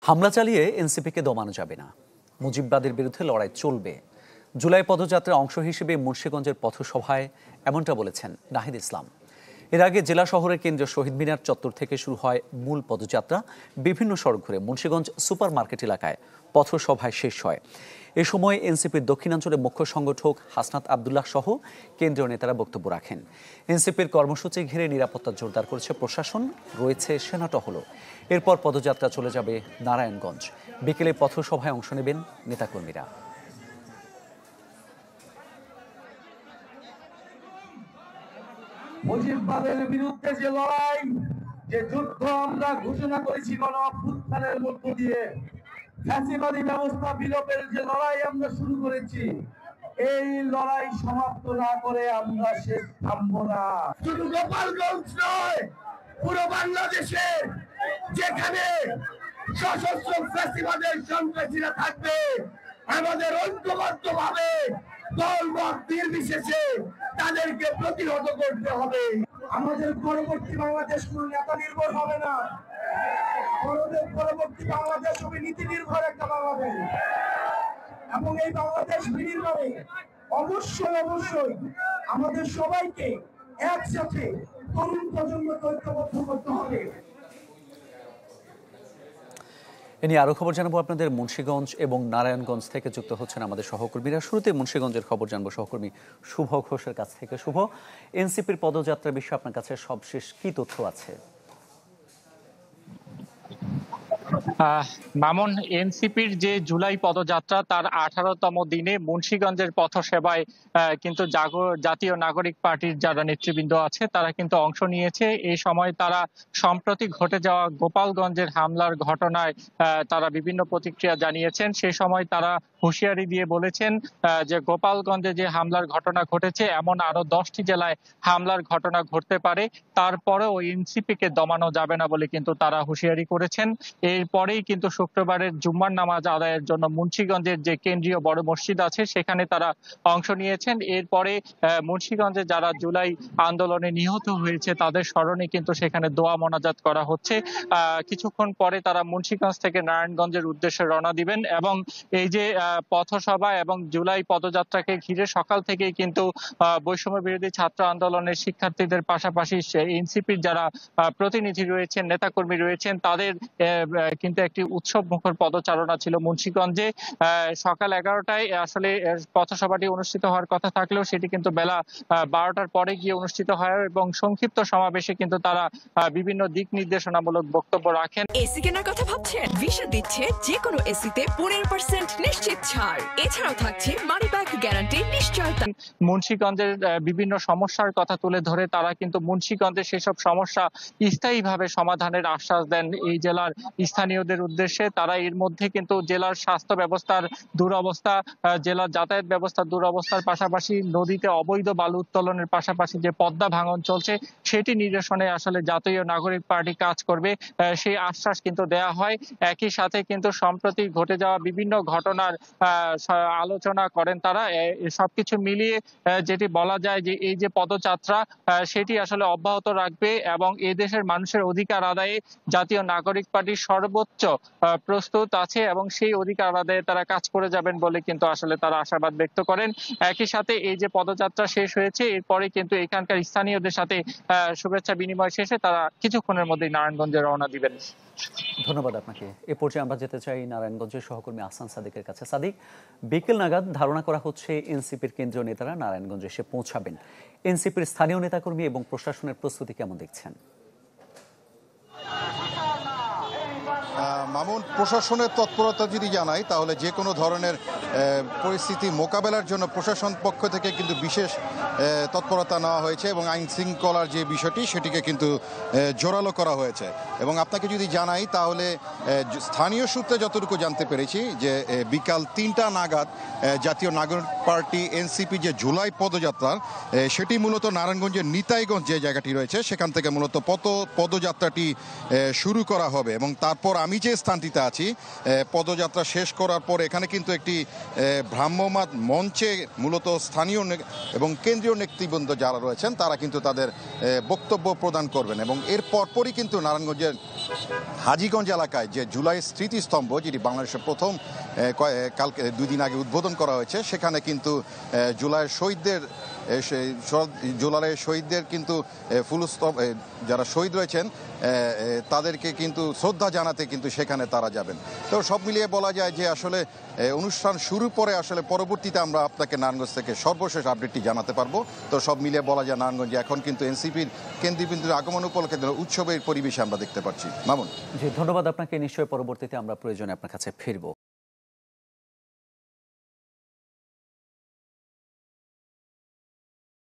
হামলা চালিয়ে এনসিপিকে দমানো যাবে না, মুজিববাদের বিরুদ্ধে লড়াই চলবে। জুলাই পদযাত্রার অংশ হিসেবে মুন্সিগঞ্জের পথসভায় এমনটা বলেছেন নাহিদ ইসলাম। এর আগে জেলা শহরের কেন্দ্রীয় শহীদ মিনার চত্বর থেকে শুরু হয় মূল পদযাত্রা। বিভিন্ন সড়ক ঘুরে মুন্সিগঞ্জ সুপার মার্কেট এলাকায় পথসভায় শেষ হয়। এ সময় এনসিপির দক্ষিণাঞ্চলের মুখ্য সংগঠক হাসনাত আবদুল্লাহ সহ কেন্দ্রীয় নেতারা বক্তব্য রাখেন। এনসিপির কর্মসূচি ঘিরে নিরাপত্তা জোরদার করেছে প্রশাসন, রয়েছে সেনা টহলও। এরপর পদযাত্রা চলে যাবে নারায়ণগঞ্জ। বিকেলে পথসভায় অংশ নেবেন নেতাকর্মীরা। মুজিববাদের বিরুদ্ধে যে লড়াই, যে যুদ্ধ আমরা ঘোষণা করেছি গণ অভ্যুত্থানের মধ্য দিয়ে, ফ্যাসিবাদী ব্যবস্থা বিলোপের যে লড়াই আমরা শুরু করেছি, এই লড়াই সমাপ্ত না করে আমরা শেষ থামবো না। শুধু গোপালগঞ্জ নয়, পুরো বাংলাদেশে যেখানে সশস্ত্র ফ্যাসিবাদের সন্ত্রাসীরা থাকবে, আমাদের ঐক্যবদ্ধ ভাবে দলমত নির্বিশেষে তাদেরকে প্রতিহত করতে হবে। আমাদের পরবর্তী বাংলাদেশ কোন নেতা নির্ভর হবে না, পরবর্তী বাংলাদেশ হবে নীতি নির্ভর একটা বাংলাদেশ। এবং এই বাংলাদেশ বিনির্মাণে অবশ্যই আমাদের সবাইকে একসাথে তরুণ প্রজন্মকে ঐক্যবদ্ধ করতে হবে। এ নিয়ে আরো খবর জানাবো আপনাদের। মুন্সিগঞ্জ এবং নারায়ণগঞ্জ থেকে যুক্ত হচ্ছেন আমাদের সহকর্মীরা। শুরুতে মুন্সিগঞ্জের খবর জানবো সহকর্মী শুভ ঘোষের কাছ থেকে। শুভ, এনসিপির পদযাত্রার বিষয়ে আপনার কাছে সবশেষ কি তথ্য আছে? মামুন, এনসিপির যে জুলাই পদযাত্রা তার 18তম দিনে মুন্সিগঞ্জের পথসেবায় কিন্তু জাতীয় নাগরিক পার্টির যারা নেতৃবৃন্দ আছে তারা কিন্তু অংশ নিয়েছে। এই সময় তারা সম্প্রতি ঘটে যাওয়া গোপালগঞ্জের হামলার ঘটনায় তারা বিভিন্ন প্রতিক্রিয়া জানিয়েছেন। সেই সময় তারা হুঁশিয়ারি দিয়ে বলেছেন যে গোপালগঞ্জে যে হামলার ঘটনা ঘটেছে এমন আরো 10টি জেলায় হামলার ঘটনা ঘটতে পারে, তারপরেও এনসিপিকে দমানো যাবে না বলে কিন্তু তারা হুঁশিয়ারি করেছেন। এরপরেই কিন্তু শুক্রবারের জুম্মার নামাজ আদায়ের জন্য মুন্সিগঞ্জের যে কেন্দ্রীয় বড় মসজিদ আছে সেখানে তারা অংশ নিয়েছেন। এরপরে মুন্সিগঞ্জে যারা জুলাই আন্দোলনে নিহত হয়েছে তাদের স্মরণে কিন্তু সেখানে দোয়া মোনাজাত করা হচ্ছে। কিছুক্ষণ পরে তারা মুন্সিগঞ্জ থেকে নারায়ণগঞ্জের উদ্দেশ্যে রওনা দিবেন এবং এই যে পথসভা এবং জুলাই পদযাত্রাকে ঘিরে সকাল থেকেই কিন্তু বৈষম্য বিরোধী ছাত্র আন্দোলনের শিক্ষার্থীদের পাশাপাশি এনসিপির যারা প্রতিনিধি রয়েছেন, নেতাকর্মী রয়েছেন, তাদের কিন্তু একটি উৎসব মুখর পদচারণা ছিল মুন্সিগঞ্জে। সকাল 11টায় আসলে পথসভাটি অনুষ্ঠিত হওয়ার কথা থাকলেও সেটি কিন্তু বেলা 12টার পরে গিয়ে অনুষ্ঠিত হয় এবং সংক্ষিপ্ত সমাবেশে কিন্তু তারা বিভিন্ন দিক নির্দেশনামূলক বক্তব্য রাখেন। এসি কেনার কথা ভাবছেন? ভিশা দিচ্ছে যে কোনো এসিতে 15% নিশ্চিত ছাড়। এছাড়াও থাকছে মানি ব্যাক গ্যারান্টি নিশ্চয়তা। মুন্সিগঞ্জের বিভিন্ন সমস্যার কথা তুলে ধরে তারা কিন্তু মুন্সিগঞ্জের সেসব সমস্যা স্থায়ীভাবে সমাধানের আশ্বাস দেন এই জেলার স্থানীয়দের উদ্দেশ্যে। তারা এর মধ্যে কিন্তু জেলার স্বাস্থ্য ব্যবস্থার দুরবস্থা, জেলার যাতায়াত ব্যবস্থার দুরবস্থার পাশাপাশি নদীতে অবৈধ বালু উত্তোলনের পাশাপাশি যে পদ্মা ভাঙন চলছে সেটি নিরসনে আসলে জাতীয় নাগরিক পার্টি কাজ করবে, সেই আশ্বাস কিন্তু দেয়া হয়। একই সাথে কিন্তু সম্প্রতি ঘটে যাওয়া বিভিন্ন ঘটনার আলোচনা করেন তারা। সবকিছু মিলিয়ে যেটি বলা যায় যে এই যে পদযাত্রা সেটি আসলে অব্যাহত রাখবে এবং এই দেশের মানুষের অধিকার আদায়ে জাতীয় নাগরিক পার্টি সর্বোচ্চ প্রস্তুত আছে এবং সেই অধিকার আদায়ে তারা কাজ করে যাবেন বলে কিন্তু আসলে তারা আশাবাদ ব্যক্ত করেন। একই সাথে এই যে পদযাত্রা শেষ হয়েছে এরপরে কিন্তু এখানকার স্থানীয়দের সাথে শুভেচ্ছা বিনিময় শেষে তারা কিছুক্ষণের মধ্যেই নারায়ণগঞ্জে রওনা দিবেন। ধন্যবাদ আপনাকে। এ পর্যায়ে আমরা যেতে চাই নারায়ণগঞ্জের সহকর্মী আহসান সাদিকের কাছে। সাদিক, বিকেল নাগাদ ধারণা করা হচ্ছে এনসিপির কেন্দ্রীয় নেতারা নারায়ণগঞ্জে এসে পৌঁছাবেন। এনসিপির স্থানীয় নেতাকর্মী এবং প্রশাসনের প্রস্তুতি কেমন দেখছেন? মামুন, প্রশাসনের তৎপরতা যদি জানাই তাহলে যে কোনো ধরনের পরিস্থিতি মোকাবেলার জন্য প্রশাসন পক্ষ থেকে কিন্তু বিশেষ তৎপরতা নেওয়া হয়েছে এবং আইন শৃঙ্খলার যে বিষয়টি সেটিকে কিন্তু জোরালো করা হয়েছে। এবং আপনাকে যদি জানাই তাহলে স্থানীয় সূত্রে যতটুকু জানতে পেরেছি যে বিকাল 3টা নাগাদ জাতীয় নাগরিক পার্টি এনসিপি যে জুলাই পদযাত্রা সেটি মূলত নারায়ণগঞ্জের নিতাইগঞ্জ যে জায়গাটি রয়েছে সেখান থেকে মূলত পদযাত্রাটি শুরু করা হবে এবং তারপর আমি যে স্থানটিতে আছি, পদযাত্রা শেষ করার পর এখানে কিন্তু একটি ভ্রাম্যমাণ মঞ্চে মূলত স্থানীয় এবং কেন্দ্রীয় নেতৃবৃন্দ যারা রয়েছেন তারা কিন্তু তাদের বক্তব্য প্রদান করবেন। এবং এর পরপরই কিন্তু নারায়ণগঞ্জের হাজীগঞ্জ এলাকায় যে জুলাই স্মৃতিস্তম্ভ, যেটি বাংলাদেশের প্রথম কালকে 2 দিন আগে উদ্বোধন করা হয়েছে, সেখানে কিন্তু জুলাইয়ের শহীদদের কিন্তু ফুলস্তম্ভ, যারা শহীদ রয়েছেন তাদেরকে কিন্তু শ্রদ্ধা জানাতে কিন্তু সেখানে তারা যাবেন। তো সব মিলিয়ে বলা যায় যে আসলে অনুষ্ঠান শুরু পরে আসলে পরবর্তীতে আমরা আপনাকে নারায়ণগঞ্জ থেকে সর্বশেষ আপডেটটি জানাতে পারবো। তো সব মিলিয়ে বলা যায় নারায়ণগঞ্জে এখন কিন্তু এনসিপির কেন্দ্রীয় আগমন উপলক্ষে উৎসবের পরিবেশে আমরা দেখতে পাচ্ছি। মামুন। জি, ধন্যবাদ আপনাকে। নিশ্চয়ই পরবর্তীতে আমরা প্রয়োজনে আপনার কাছে ফিরবো।